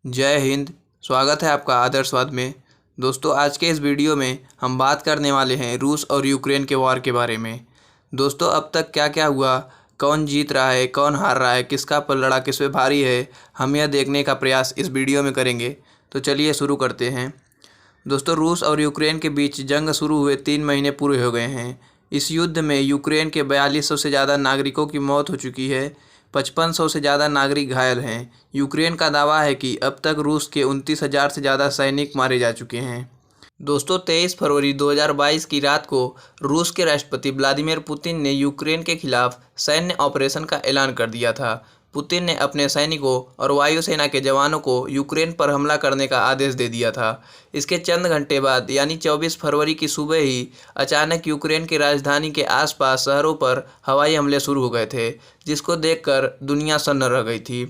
जय हिंद। स्वागत है आपका आदर्शवाद में। दोस्तों, आज के इस वीडियो में हम बात करने वाले हैं रूस और यूक्रेन के वॉर के बारे में। दोस्तों, अब तक क्या क्या हुआ, कौन जीत रहा है, कौन हार रहा है, किसका पलड़ा किस पे भारी है, हम यह देखने का प्रयास इस वीडियो में करेंगे। तो चलिए शुरू करते हैं। दोस्तों, रूस और यूक्रेन के बीच जंग शुरू हुए 3 महीने पूरे हो गए हैं। इस युद्ध में यूक्रेन के 4200 से ज़्यादा नागरिकों की मौत हो चुकी है। 5500 से ज़्यादा नागरिक घायल हैं। यूक्रेन का दावा है कि अब तक रूस के 29,000 से ज़्यादा सैनिक मारे जा चुके हैं। दोस्तों, 23 फरवरी 2022 की रात को रूस के राष्ट्रपति व्लादिमीर पुतिन ने यूक्रेन के खिलाफ सैन्य ऑपरेशन का ऐलान कर दिया था। पुतिन ने अपने सैनिकों और वायुसेना के जवानों को यूक्रेन पर हमला करने का आदेश दे दिया था। इसके चंद घंटे बाद यानी 24 फरवरी की सुबह ही अचानक यूक्रेन की राजधानी के आसपास शहरों पर हवाई हमले शुरू हो गए थे, जिसको देखकर दुनिया सन्न रह गई थी।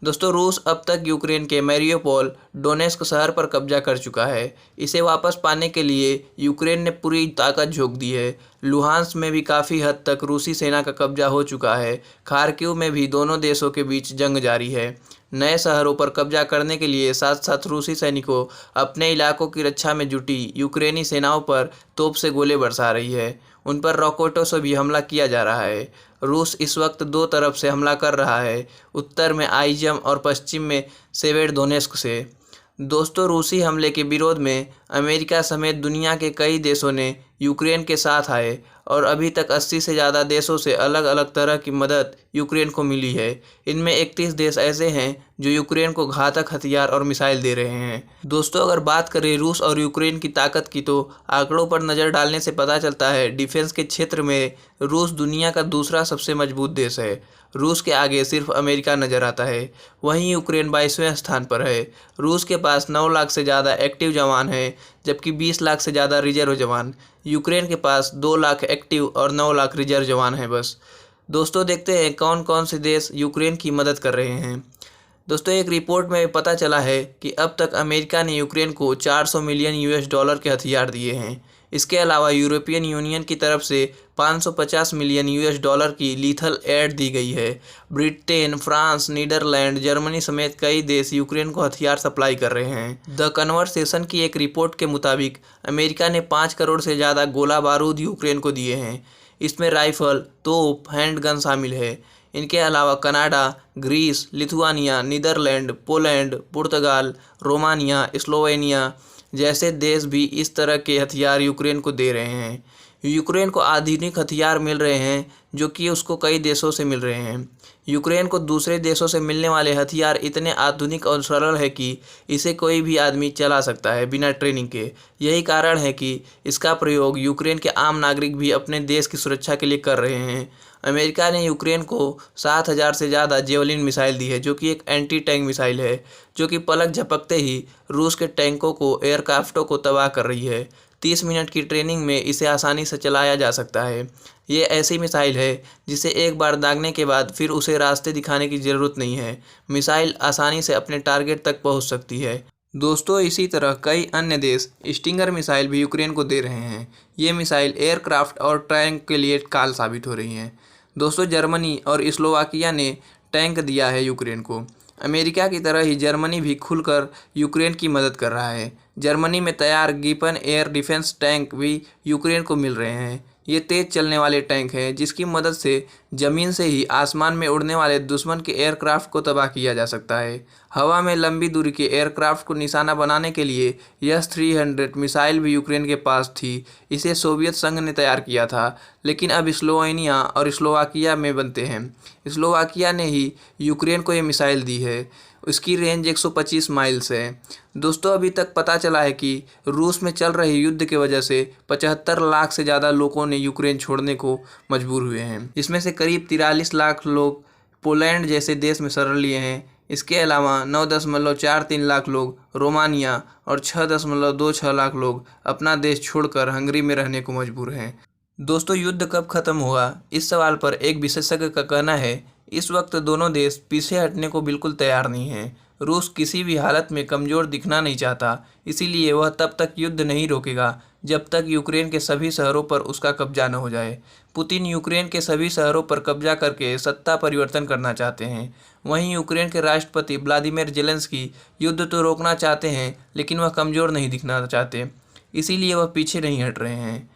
दोस्तों, रूस अब तक यूक्रेन के मैरियोपोल, डोनेस्क शहर पर कब्जा कर चुका है। इसे वापस पाने के लिए यूक्रेन ने पूरी ताकत झोंक दी है। लुहांस में भी काफ़ी हद तक रूसी सेना का कब्जा हो चुका है। खार्किव में भी दोनों देशों के बीच जंग जारी है। नए शहरों पर कब्जा करने के लिए साथ साथ रूसी सैनिकों अपने इलाकों की रक्षा में जुटी यूक्रेनी सेनाओं पर तोप से गोले बरसा रही है। उन पर रॉकेटों से भी हमला किया जा रहा है। रूस इस वक्त दो तरफ से हमला कर रहा है, उत्तर में आइजम और पश्चिम में सेवेरोडोनेस्क से। दोस्तों, रूसी हमले के विरोध में अमेरिका समेत दुनिया के कई देशों ने यूक्रेन के साथ आए और अभी तक 80 से ज़्यादा देशों से अलग अलग तरह की मदद यूक्रेन को मिली है। इनमें 31 देश ऐसे हैं जो यूक्रेन को घातक हथियार और मिसाइल दे रहे हैं। दोस्तों, अगर बात करें रूस और यूक्रेन की ताकत की, तो आंकड़ों पर नज़र डालने से पता चलता है डिफेंस के क्षेत्र में रूस दुनिया का दूसरा सबसे मजबूत देश है। रूस के आगे सिर्फ अमेरिका नज़र आता है। वहीं यूक्रेन 22वें स्थान पर है। रूस के पास 9 लाख से ज़्यादा एक्टिव जवान हैं, जबकि 20 लाख से ज़्यादा रिजर्व जवान। यूक्रेन के पास 2 लाख एक्टिव और 9 लाख रिजर्व जवान हैं बस। दोस्तों, देखते हैं कौन कौन से देश यूक्रेन की मदद कर रहे हैं। दोस्तों, एक रिपोर्ट में पता चला है कि अब तक अमेरिका ने यूक्रेन को 400 मिलियन यूएस डॉलर के हथियार दिए हैं। इसके अलावा यूरोपियन यूनियन की तरफ से 550 मिलियन यूएस डॉलर की लीथल एड दी गई है। ब्रिटेन, फ्रांस, नीदरलैंड, जर्मनी समेत कई देश यूक्रेन को हथियार सप्लाई कर रहे हैं। द कन्वर्सेशन की एक रिपोर्ट के मुताबिक अमेरिका ने 5 करोड़ से ज़्यादा गोला बारूद यूक्रेन को दिए हैं। इसमें राइफल, तोप, हैंडगन शामिल है। इनके अलावा Canada, Greece, Lithuania, Netherland, Poland, पुर्तगाल, रोमानिया, स्लोवेनिया जैसे देश भी इस तरह के हथियार यूक्रेन को दे रहे हैं। यूक्रेन को आधुनिक हथियार मिल रहे हैं, जो कि उसको कई देशों से मिल रहे हैं। यूक्रेन को दूसरे देशों से मिलने वाले हथियार इतने आधुनिक और सरल है कि इसे कोई भी आदमी चला सकता है बिना ट्रेनिंग के। यही कारण है कि इसका प्रयोग यूक्रेन के आम नागरिक भी अपने देश की सुरक्षा के लिए कर रहे हैं। अमेरिका ने यूक्रेन को 7,000 से ज़्यादा जेवलिन मिसाइल दी है, जो कि एक एंटी टैंक मिसाइल है, जो कि पलक झपकते ही रूस के टैंकों को, एयरक्राफ्टों को तबाह कर रही है। 30 मिनट की ट्रेनिंग में इसे आसानी से चलाया जा सकता है। ये ऐसी मिसाइल है जिसे एक बार दागने के बाद फिर उसे रास्ते दिखाने की ज़रूरत नहीं है। मिसाइल आसानी से अपने टारगेट तक पहुंच सकती है। दोस्तों, इसी तरह कई अन्य देश स्टिंगर मिसाइल भी यूक्रेन को दे रहे हैं। ये मिसाइल एयरक्राफ्ट और टैंक के लिए काल साबित हो रही हैं। दोस्तों, जर्मनी और स्लोवाकिया ने टैंक दिया है यूक्रेन को। अमेरिका की तरह ही जर्मनी भी खुलकर यूक्रेन की मदद कर रहा है। जर्मनी में तैयार गिपन एयर डिफेंस टैंक भी यूक्रेन को मिल रहे हैं। ये तेज़ चलने वाले टैंक हैं, जिसकी मदद से ज़मीन से ही आसमान में उड़ने वाले दुश्मन के एयरक्राफ्ट को तबाह किया जा सकता है। हवा में लंबी दूरी के एयरक्राफ्ट को निशाना बनाने के लिए S-300 मिसाइल भी यूक्रेन के पास थी। इसे सोवियत संघ ने तैयार किया था, लेकिन अब स्लोवेनिया और स्लोवाकिया में बनते हैं। स्लोवाकिया ने ही यूक्रेन को ये मिसाइल दी है। इसकी रेंज 125 माइल्स है। दोस्तों, अभी तक पता चला है कि रूस में चल रहे युद्ध की वजह से 75 लाख से ज़्यादा लोगों ने यूक्रेन छोड़ने को मजबूर हुए हैं। इसमें से करीब 43 लाख लोग पोलैंड जैसे देश में शरण लिए हैं। इसके अलावा 9.43 लाख लोग रोमानिया और 6.26 लाख लोग अपना देश छोड़कर हंगरी में रहने को मजबूर हैं। दोस्तों, युद्ध कब खत्म होगा, इस सवाल पर एक विशेषज्ञ का कहना है, इस वक्त दोनों देश पीछे हटने को बिल्कुल तैयार नहीं हैं। रूस किसी भी हालत में कमज़ोर दिखना नहीं चाहता, इसीलिए वह तब तक युद्ध नहीं रोकेगा जब तक यूक्रेन के सभी शहरों पर उसका कब्जा न हो जाए। पुतिन यूक्रेन के सभी शहरों पर कब्जा करके सत्ता परिवर्तन करना चाहते हैं। वहीं यूक्रेन के राष्ट्रपति व्लादिमीर ज़ेलेंस्की युद्ध तो रोकना चाहते हैं, लेकिन वह कमज़ोर नहीं दिखना चाहते, इसीलिए वह पीछे नहीं हट रहे हैं।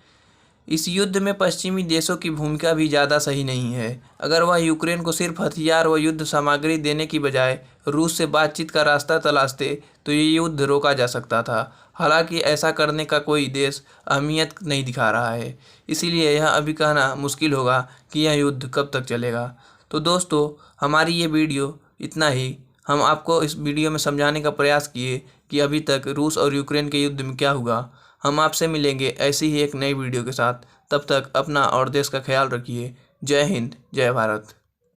इस युद्ध में पश्चिमी देशों की भूमिका भी ज़्यादा सही नहीं है। अगर वह यूक्रेन को सिर्फ हथियार व युद्ध सामग्री देने की बजाय रूस से बातचीत का रास्ता तलाशते तो ये युद्ध रोका जा सकता था। हालांकि ऐसा करने का कोई देश अहमियत नहीं दिखा रहा है, इसीलिए यह अभी कहना मुश्किल होगा कि यह युद्ध कब तक चलेगा। तो दोस्तों, हमारी ये वीडियो इतना ही। हम आपको इस वीडियो में समझाने का प्रयास किए कि अभी तक रूस और यूक्रेन के युद्ध में क्या हुआ। हम आपसे मिलेंगे ऐसी ही एक नई वीडियो के साथ। तब तक अपना और देश का ख्याल रखिए। जय हिंद, जय भारत।